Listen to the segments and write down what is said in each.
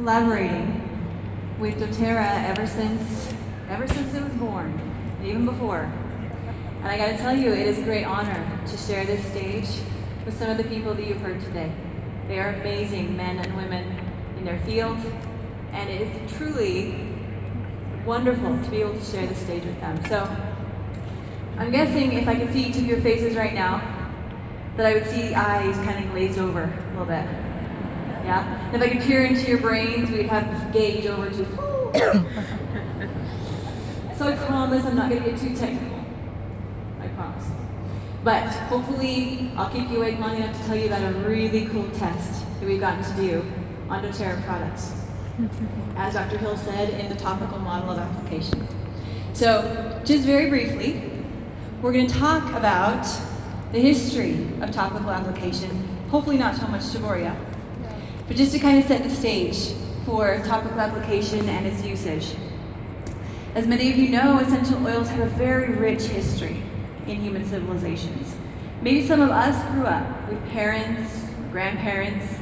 collaborating with doTERRA ever since it was born, even before. And I gotta tell you, it is a great honor to share this stage with some of the people that you've heard today. They are amazing men and women in their field, and it is truly wonderful to be able to share this stage with them. So I'm guessing if I could see each of your faces right now, that I would see the eyes kind of glazed over a little bit. Yeah? And if I could peer into your brains, we'd have this gauge over to. So I promise I'm not going to get too technical. I promise. But hopefully I'll keep you awake long enough to tell you about a really cool test that we've gotten to do on doTERRA products. As Dr. Hill said, in the topical model of application. So just very briefly, we're going to talk about the history of topical application, hopefully not so much Taboria, but just to kind of set the stage for topical application and its usage. As many of you know, essential oils have a very rich history in human civilizations. Maybe some of us grew up with parents, grandparents,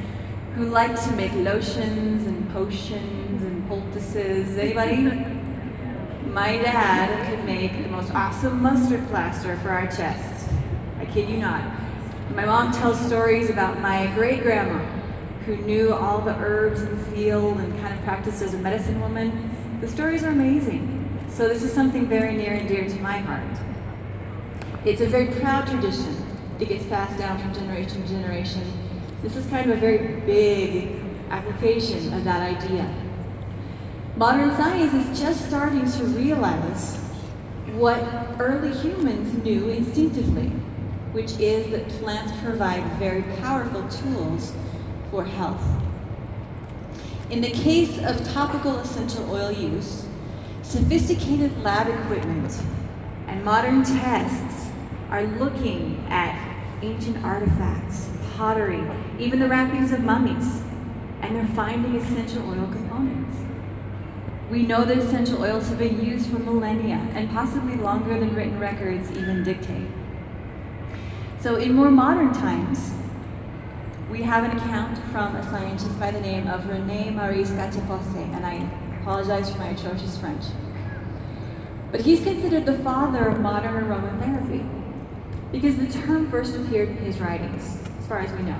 who liked to make lotions and potions and poultices. Anybody? My dad could make the most awesome mustard plaster for our chests. I kid you not. My mom tells stories about my great-grandma, who knew all the herbs in the field and kind of practiced as a medicine woman. The stories are amazing. So this is something very near and dear to my heart. It's a very proud tradition. It gets passed down from generation to generation. This is kind of a very big application of that idea. Modern science is just starting to realize what early humans knew instinctively, which is that plants provide very powerful tools for health. In the case of topical essential oil use, sophisticated lab equipment and modern tests are looking at ancient artifacts, pottery, even the wrappings of mummies, and they're finding essential oil components. We know that essential oils have been used for millennia, and possibly longer than written records even dictate. So in more modern times, we have an account from a scientist by the name of René Maurice Gattefossé, and I apologize for my atrocious French. But he's considered the father of modern aromatherapy, because the term first appeared in his writings, as far as we know.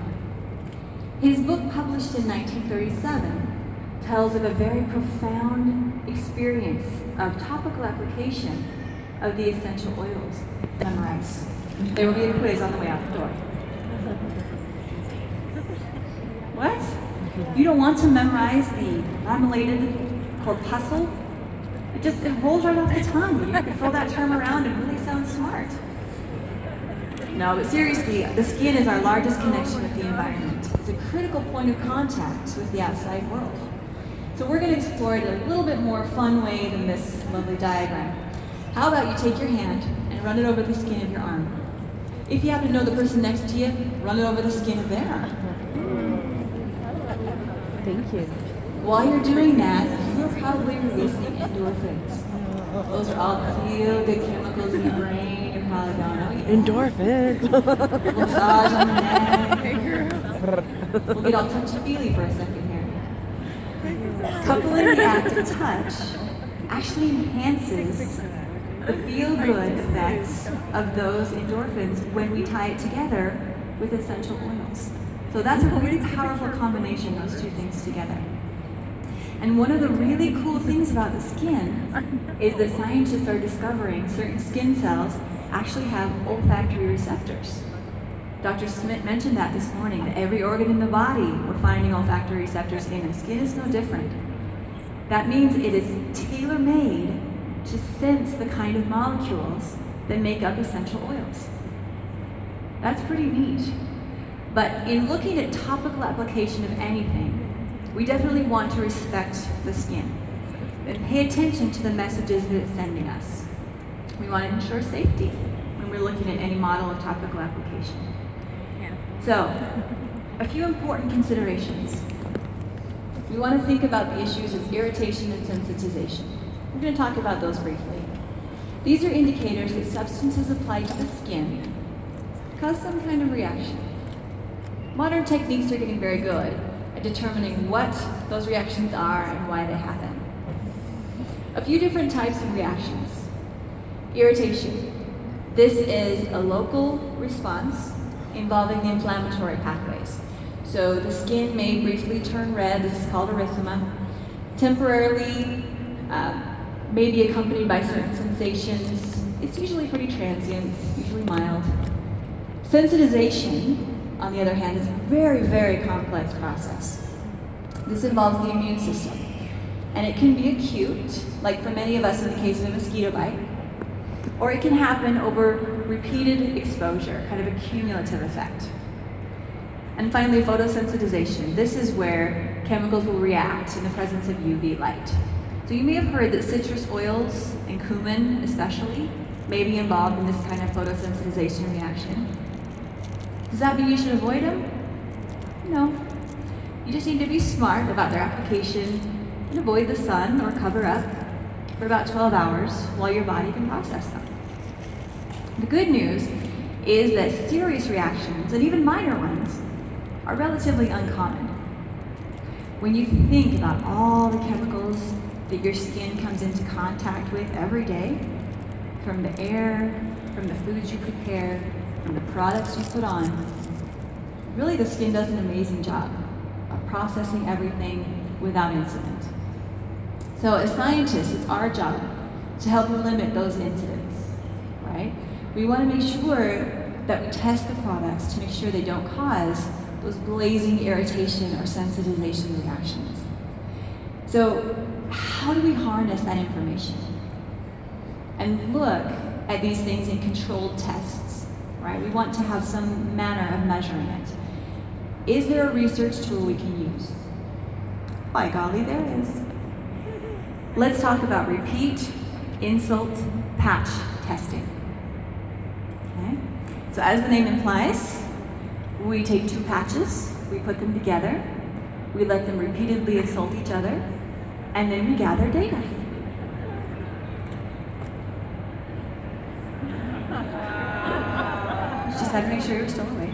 His book, published in 1937, tells of a very profound experience of topical application of the essential oils. Memorize. There will be a quiz on the way out the door. What? You don't want to memorize the lamellated corpuscle? It rolls right off the tongue. You can throw that term around and really sound smart. No, but seriously, the skin is our largest connection with the environment. It's a critical point of contact with the outside world. So we're going to explore it in a little bit more fun way than this lovely diagram. How about you take your hand and run it over the skin of your arm? If you happen to know the person next to you, run it over the skin of their arm. Thank you. While you're doing that, you're probably releasing endorphins. Those are all feel-good chemicals in your brain. You're probably going, oh yeah. Endorphins. Massage on the neck. We'll get all touchy-feely for a second here. Coupling the act of touch actually enhances the feel-good effects of those endorphins when we tie it together with essential oils. So that's a really powerful combination, those two things together. And one of the really cool things about the skin is that scientists are discovering certain skin cells actually have olfactory receptors. Dr. Smith mentioned that this morning, that every organ in the body we're finding olfactory receptors in, and skin is no different. That means it is tailor-made to sense the kind of molecules that make up essential oils. That's pretty neat. But in looking at topical application of anything, we definitely want to respect the skin and pay attention to the messages that it's sending us. We want to ensure safety when we're looking at any model of topical application. So, a few important considerations. We want to think about the issues of irritation and sensitization. We're going to talk about those briefly. These are indicators that substances applied to the skin cause some kind of reaction. Modern techniques are getting very good at determining what those reactions are and why they happen. A few different types of reactions. Irritation. This is a local response involving the inflammatory pathways. So the skin may briefly turn red, this is called erythema. Temporarily, may be accompanied by certain sensations. It's usually pretty transient, usually mild. Sensitization, on the other hand, is a very, very complex process. This involves the immune system. And it can be acute, like for many of us in the case of a mosquito bite, or it can happen over repeated exposure, kind of a cumulative effect. And finally, photosensitization. This is where chemicals will react in the presence of UV light. So you may have heard that citrus oils and cumin especially may be involved in this kind of photosensitization reaction. Does that mean you should avoid them? No. You just need to be smart about their application and avoid the sun or cover up for about 12 hours while your body can process them. The good news is that serious reactions, and even minor ones, are relatively uncommon. When you think about all the chemicals that your skin comes into contact with every day, from the air, from the foods you prepare, from the products you put on, really the skin does an amazing job of processing everything without incident. So as scientists, it's our job to help limit those incidents, right? We want to make sure that we test the products to make sure they don't cause those blazing irritation or sensitization reactions. So how do we harness that information? And look at these things in controlled tests, right? We want to have some manner of measuring it. Is there a research tool we can use? By golly, there is. Let's talk about repeat insult patch testing. Okay? So as the name implies, we take two patches, we put them together, we let them repeatedly insult each other, and then we gather data. Just had to make sure you're still awake.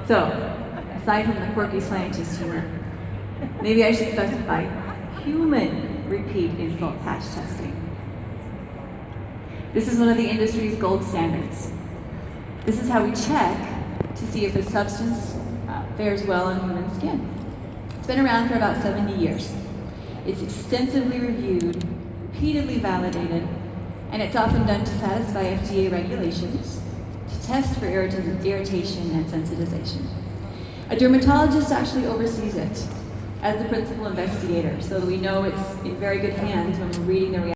So, aside from the quirky scientist humor, maybe I should specify human repeat insult patch testing. This is one of the industry's gold standards. This is how we check to see if a substance fares well on human skin. It's been around for about 70 years. It's extensively reviewed, repeatedly validated, and it's often done to satisfy FDA regulations to test for irritation and sensitization. A dermatologist actually oversees it as the principal investigator, so that we know it's in very good hands when we're reading the